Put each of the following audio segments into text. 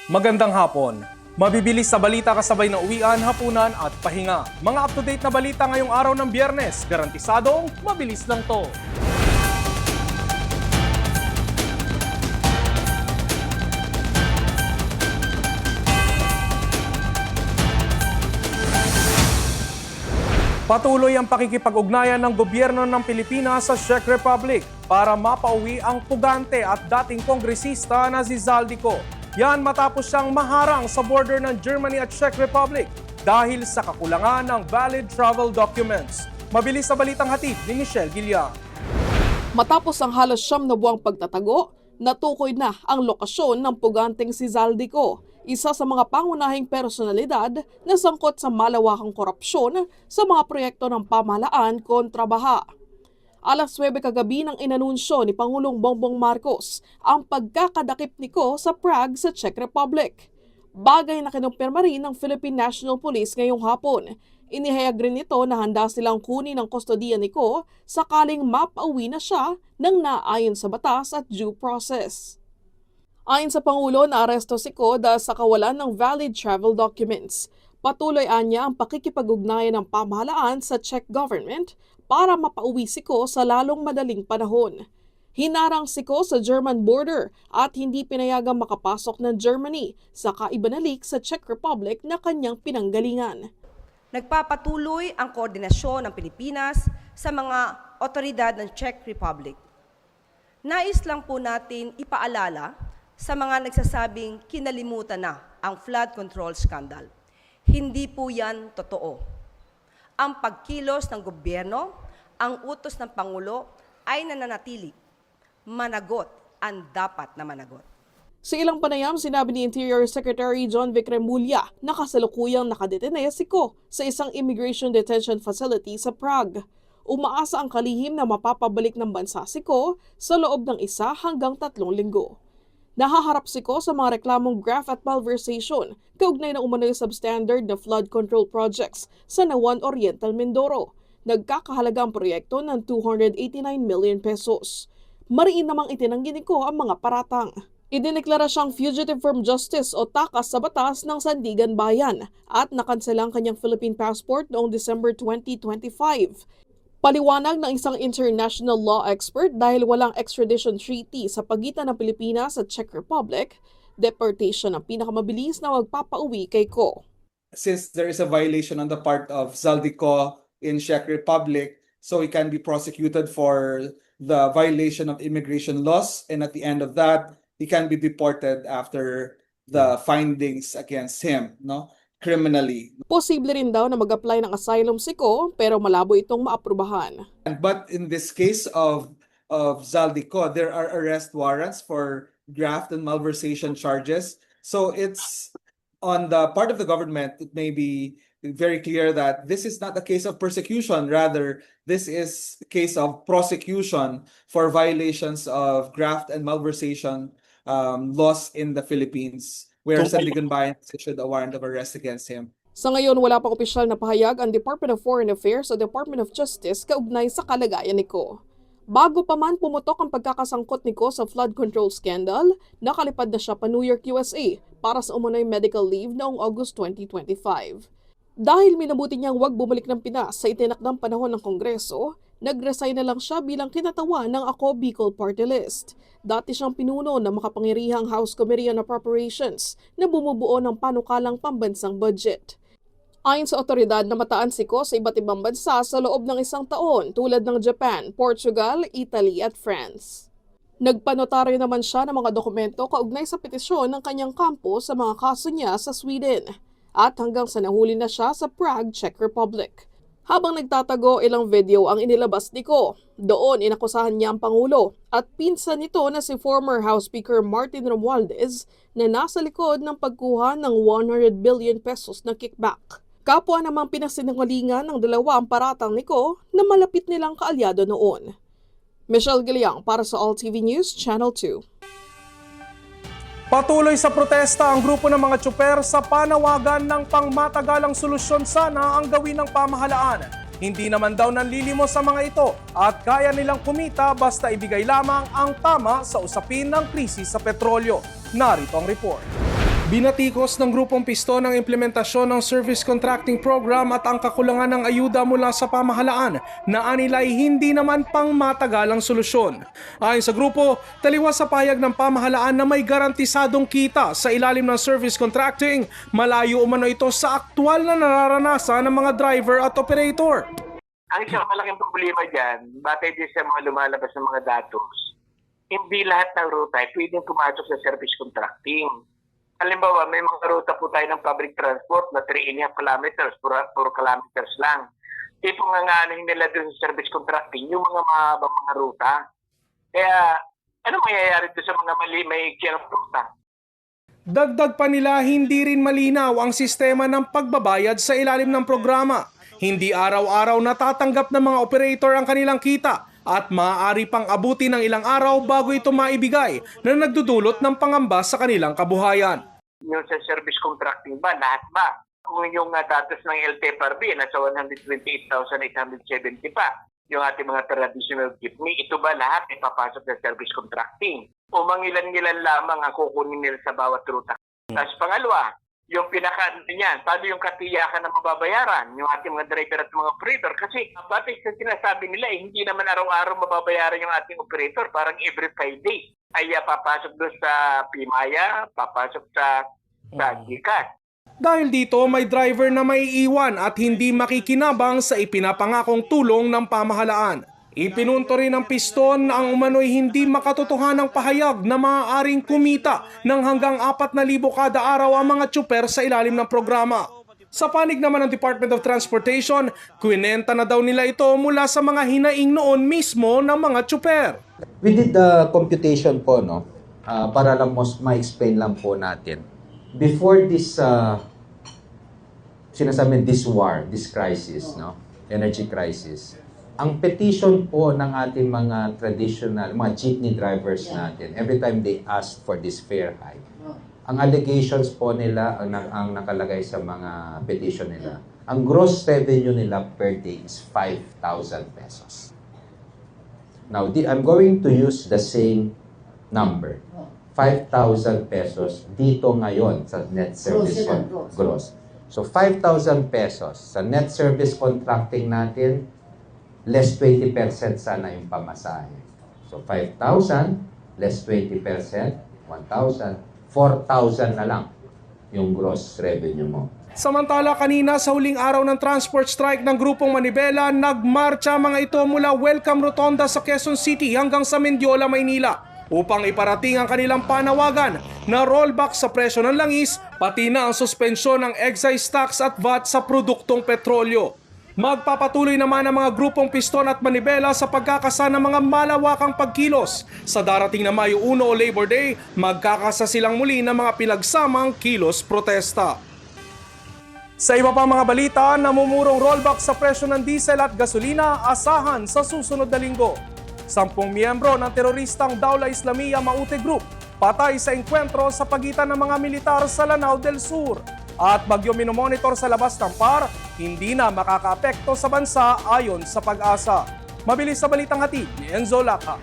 Magandang hapon. Mabibilis sa balita kasabay na uwian, hapunan at pahinga. Mga up-to-date na balita ngayong araw ng Biyernes. Garantisadong mabilis lang to. Patuloy ang pakikipag-ugnayan ng gobyerno ng Pilipinas sa Czech Republic para mapauwi ang pugante at dating kongresista na si Zaldico. Yan matapos siyang maharang sa border ng Germany at Czech Republic dahil sa kakulangan ng valid travel documents. Mabilis sa balitang hatid ni Michelle Guillan. Matapos ang halos 9 na buwang pagtatago, natukoy na ang lokasyon ng puganteng si Zaldico, isa sa mga pangunahing personalidad na sangkot sa malawakang korupsyon sa mga proyekto ng pamahalaan kontra baha. Alas 9 kagabi nang inanunsyo ni Pangulong Bongbong Marcos ang pagkakadakip niko sa Prague sa Czech Republic. Bagay na kinumpirma rin ng Philippine National Police ngayong hapon. Inihayag rin nito na handa silang kunin ang kustodiya niko sakaling mapauwi na siya ng naayon sa batas at due process. Ayon sa Pangulo, naaresto si Ko dahil sa kawalan ng valid travel documents. Patuloy anya ang pakikipag-ugnayan ng pamahalaan sa Czech government para mapauwi si Ko sa lalong madaling panahon. Hinarang si Ko sa German border at hindi pinayagang makapasok ng Germany, saka ibinalik sa Czech Republic na kanyang pinanggalingan. Nagpapatuloy ang koordinasyon ng Pilipinas sa mga otoridad ng Czech Republic. Nais lang po natin ipaalala sa mga nagsasabing kinalimutan na ang flood control scandal. Hindi po yan totoo. Ang pagkilos ng gobyerno, ang utos ng Pangulo ay nananatili. Managot ang dapat na managot. Sa ilang panayam, sinabi ni Interior Secretary John Vic Remulla na kasalukuyang nakadetene si Ko sa isang immigration detention facility sa Prague. Umaasa ang kalihim na mapapabalik ng bansa si Ko sa loob ng 1 hanggang 3 linggo. Nahaharap si Ko sa mga reklamong graft at malversation kaugnay ng umano'y substandard na flood control projects sa Nawan Oriental, Mindoro. Nagkakahalaga ang proyekto ng 289 million pesos. Mariin namang itinanggi ni Ko ang mga paratang. Idineklara siyang fugitive from justice o takas sa batas ng Sandigan Bayan at nakansela ang kanyang Philippine passport noong December 2025. Paliwanag ng isang international law expert dahil walang extradition treaty sa pagitan ng Pilipinas at Czech Republic, deportation ang pinakamabilis na magpapauwi kay Ko. Since there is a violation on the part of Zaldico in Czech Republic, so he can be prosecuted for the violation of immigration laws, and at the end of that, he can be deported after the findings against him, criminally. Posible rin daw na mag-apply ng asylum si Ko pero malabo itong maaprubahan. But in this case of Zaldico, there are arrest warrants for graft and malversation charges. So it's on the part of the government, it may be very clear that this is not a case of persecution. Rather, this is a case of prosecution for violations of graft and malversation laws in the Philippines, where Sandigan Bayan issued a warrant of arrest against him. Sa ngayon, wala pang opisyal na pahayag ang Department of Foreign Affairs o Department of Justice kaugnay sa kalagayan ni Ko. Bago pa man pumutok ang pagkakasangkot ni Ko sa flood control scandal, nakalipad na siya pa New York, USA para sa umunoy medical leave noong August 2025. Dahil minabuti niyang huwag bumalik ng Pinas sa itinakdang panahon ng Kongreso, nag-resign na lang siya bilang kinatawan ng Ako Bicol Party List. Dati siyang pinuno ng makapangyarihang House Committee on Appropriations na bumubuo ng panukalang pambansang budget. Ayon sa otoridad, namataan si Ko sa iba't ibang bansa sa loob ng 1 taon tulad ng Japan, Portugal, Italy at France. Nagpanotaryo naman siya ng mga dokumento kaugnay sa petisyon ng kanyang kampo sa mga kaso niya sa Sweden at hanggang sa nahuli na siya sa Prague, Czech Republic. Habang nagtatago, ilang video ang inilabas ni Ko. Doon inakusahan niya ang Pangulo at pinsan nito na si former House Speaker Martin Romualdez na nasa likod ng pagkuha ng 100 billion pesos na kickback. Kapwa namang pinasinungalingan ng dalawa ang paratang ni Ko na malapit nilang kaalyado noon. Michelle Guillan para sa All TV News, Channel 2. Patuloy sa protesta ang grupo ng mga tsuper sa panawagan ng pangmatagalang solusyon sana ang gawin ng pamahalaan. Hindi naman daw nanlilimo sa mga ito at kaya nilang kumita basta ibigay lamang ang tama sa usapin ng krisis sa petrolyo. Narito ang report. Binatikos ng Grupong Piston ang implementasyon ng service contracting program at ang kakulangan ng ayuda mula sa pamahalaan na anilay hindi naman pang matagalang solusyon. Ayon sa grupo, taliwas sa payag ng pamahalaan na may garantisadong kita sa ilalim ng service contracting, malayo umano ito sa aktwal na nararanasan ng mga driver at operator. Ang isang malaking problema dyan, batay din sa mga lumalabas ng mga datos, hindi lahat ng ruta ay pwedeng pumasok sa service contracting. Halimbawa, may mga ruta po tayo ng public transport na 3.5 kilometers, 4 kilometers lang. Tipong nanganin nila doon sa service contracting, yung mga mahabang mga ruta. Kaya, ano mangyayari doon sa mga may kiyang ruta? Dagdag pa nila, hindi rin malinaw ang sistema ng pagbabayad sa ilalim ng programa. Hindi araw-araw natatanggap ng mga operator ang kanilang kita at maaari pang abuti ng ilang araw bago ito maibigay na nagdudulot ng pangamba sa kanilang kabuhayan. Yung sa service contracting ba, lahat ba? Kung yung datos ng LTFRB nasa 128,870 pa, yung ating mga traditional jeepney, ito ba lahat ay papasok sa service contracting? O mangilan-ngilan lamang ang kukunin nila sa bawat ruta? Tapos pangalawa, yung niyan, paano yung katiyakan na mababayaran yung ating mga driver at mga operator? Kasi batay sa sinasabi nila, hindi naman araw-araw mababayaran yung ating operator. Parang every 5 days ay papasok doon sa Pimaya, papasok sa GCash. Dahil dito, may driver na may iwan at hindi makikinabang sa ipinapangakong tulong ng pamahalaan. Ipinunto rin ng piston na ang umano'y hindi makatotohanang pahayag na maaaring kumita ng hanggang 4,000 kada araw ang mga tsuper sa ilalim ng programa. Sa panig naman ng Department of Transportation, kwinenta na daw nila ito mula sa mga hinaing noon mismo ng mga tsuper. We did the computation po, no? Para lang ma-explain lang po natin. Before this, sinasabi this war, this crisis, no? Energy crisis. Ang petition po ng ating mga traditional, mga jeepney drivers natin, every time they ask for this fare hike, ang allegations po nila, ang nakalagay sa mga petition nila, ang gross revenue nila per day is 5,000 pesos. Now, I'm going to use the same number. 5,000 pesos dito ngayon sa net service gross. So, 5,000 pesos sa net service contracting natin, less 20% sana yung pamasahe. So, 5,000, less 20%, 1,000, 4,000 na lang yung gross revenue mo. Samantala, kanina sa huling araw ng transport strike ng Grupong Manibela, nagmarcha mga ito mula Welcome Rotonda sa Quezon City hanggang sa Mendiola, Maynila upang iparating ang kanilang panawagan na rollback sa presyo ng langis pati na ang suspensyon ng excise tax at VAT sa produktong petrolyo. Magpapatuloy naman ang mga Grupong Piston at Manibela sa pagkakasa ng mga malawakang pagkilos. Sa darating na Mayo 1 o Labor Day, magkakasa silang muli ng mga pinagsamang kilos protesta. Sa iba pang mga balita, namumurong rollback sa presyo ng diesel at gasolina asahan sa susunod na linggo. 10 miyembro ng teroristang Dawla Islamiyya Maute Group patay sa engkwentro sa pagitan ng mga militar sa Lanao del Sur. At bagyo minomonitor sa labas ng PAR, hindi na makakaapekto sa bansa ayon sa Pag-asa. Mabilis sa balitang hatid ni Enzo Laca.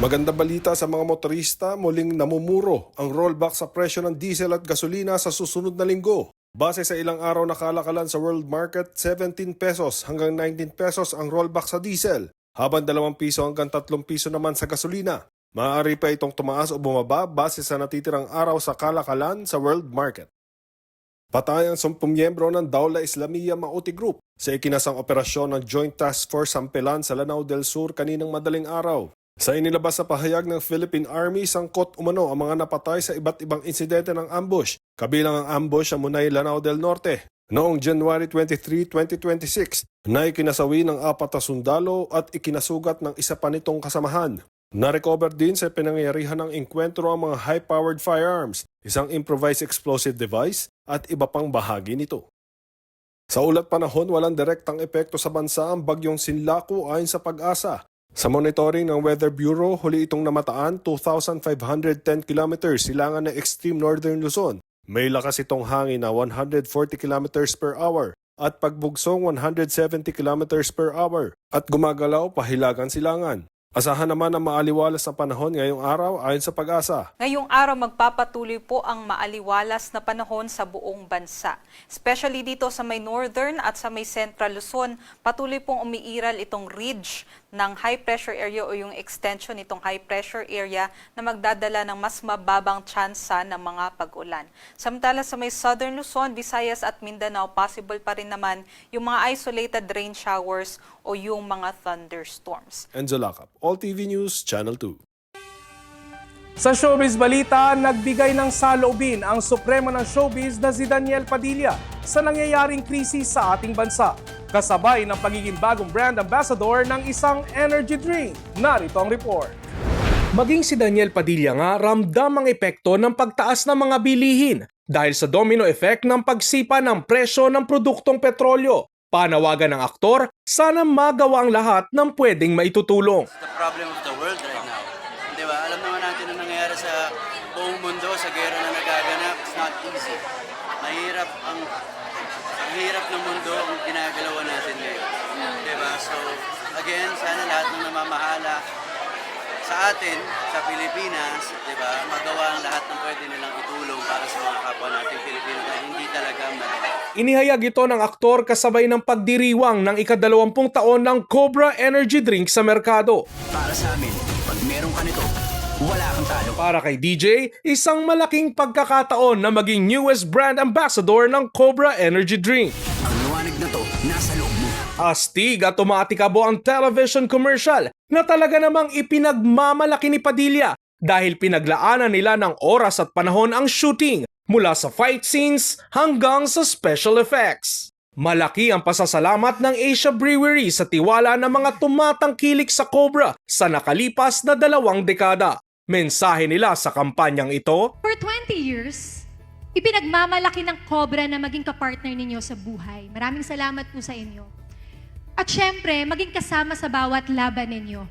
Magandang balita sa mga motorista, muling namumuro ang rollback sa presyo ng diesel at gasolina sa susunod na linggo. Base sa ilang araw na kalakalan sa world market, 17 pesos hanggang 19 pesos ang rollback sa diesel, habang 2 piso hanggang 3 piso naman sa gasolina. Maaari pa itong tumaas o bumaba base sa natitirang araw sa kalakalan sa world market. Patay ang 10 miyembro ng Dawla Islamiyya Maute Group sa ikinasang operasyon ng Joint Task Force Sampelan sa Lanao del Sur kaninang madaling araw. Sa inilabas na pahayag ng Philippine Army, sangkot umano ang mga napatay sa iba't ibang insidente ng ambush, kabilang ang ambush sa Munay, Lanao del Norte. Noong January 23, 2026, na ikinasawi ng 4 na sundalo at ikinasugat ng isa pa nitong kasamahan. Na-recover din sa pinangyarihan ng engkwentro ang mga high-powered firearms, isang improvised explosive device at iba pang bahagi nito. Sa ulat panahon, walang direktang epekto sa bansa ang bagyong Sinlaku ayon sa Pag-asa. Sa monitoring ng Weather Bureau, huli itong namataan 2,510 kilometers silangan ng extreme northern Luzon. May lakas itong hangin na 140 kilometers per hour at pagbugsong 170 kilometers per hour at gumagalaw pahilagan silangan. Asahan naman ang maaliwalas na panahon ngayong araw ayon sa Pag-asa. Ngayong araw magpapatuloy po ang maaliwalas na panahon sa buong bansa. Especially dito sa may northern at sa may central Luzon, patuloy pong umiiral itong ridge ng high pressure area o yung extension nitong high pressure area na magdadala ng mas mababang tsansa ng mga pag-ulan. Samantala sa may southern Luzon, Visayas at Mindanao, possible pa rin naman yung mga isolated rain showers o yung mga thunderstorms. Enzo Lacap, All TV News, Channel 2. Sa showbiz balita, nagbigay ng saloobin ang supremo ng showbiz na si Daniel Padilla sa nangyayaring krisis sa ating bansa, kasabay ng pagiging bagong brand ambassador ng isang energy drink. Narito ang report. Maging si Daniel Padilla nga ramdam ang epekto ng pagtaas ng mga bilihin dahil sa domino effect ng pagsipa ng presyo ng produktong petrolyo. Panawagan ng aktor, sana magawa ang lahat ng pwedeng maitutulong. The problem of the world right now. Di ba? Alam naman natin ang nangyayari sa buong mundo, sa gera na nagaganap. It's not easy. Mahirap ang hirap ng mundo ang ginagalawan natin ngayon. Di ba? So, again, sana lahat ng namamahala sa atin, sa Pilipinas, di ba, magawa ang lahat ng pwede nilang itulong para sa mga kapwa natin Pilipino na hindi talaga madali. Inihayag ito ng aktor kasabay ng pagdiriwang ng ika-20 taon ng Cobra Energy Drink sa merkado. Para sa amin, pag meron ka nito, wala kang talo. Para kay DJ, isang malaking pagkakataon na maging newest brand ambassador ng Cobra Energy Drink. Ang liwanag na to, nasa loob mo. Astig at tumatikabo ang television commercial na talaga namang ipinagmamalaki ni Padilla dahil pinaglaanan nila ng oras at panahon ang shooting mula sa fight scenes hanggang sa special effects. Malaki ang pasasalamat ng Asia Brewery sa tiwala ng mga tumatangkilik sa Cobra sa nakalipas na 2 dekada. Mensahe nila sa kampanyang ito, For 20 years, ipinagmamalaki ng Cobra na maging kapartner ninyo sa buhay. Maraming salamat po sa inyo. At syempre, maging kasama sa bawat laban ninyo.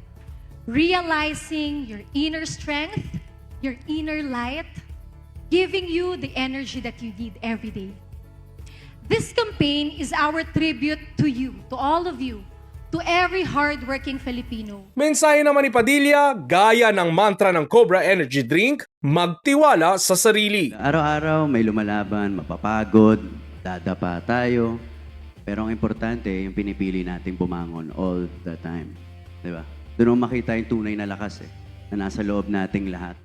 Realizing your inner strength, your inner light, giving you the energy that you need every day. This campaign is our tribute to you, to all of you, to every hardworking Filipino. mensahe naman ni Padilla, gaya ng mantra ng Cobra Energy Drink, magtiwala sa sarili. Araw-araw may lumalaban, mapapagod, dadapa tayo. Pero ang importante, yung pinipili nating bumangon all the time. Di ba? Doon mo makita yung tunay na lakas na nasa loob nating lahat.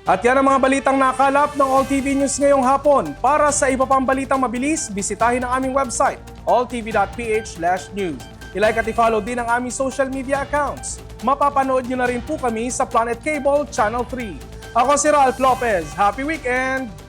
At yan ang mga balitang nakalap ng All TV News ngayong hapon. Para sa iba pang balitang mabilis, bisitahin ang aming website, alltv.ph/news. I-like at i-follow din ang aming social media accounts. Mapapanood nyo na rin po kami sa Planet Cable Channel 3. Ako si Ralph Lopez. Happy weekend!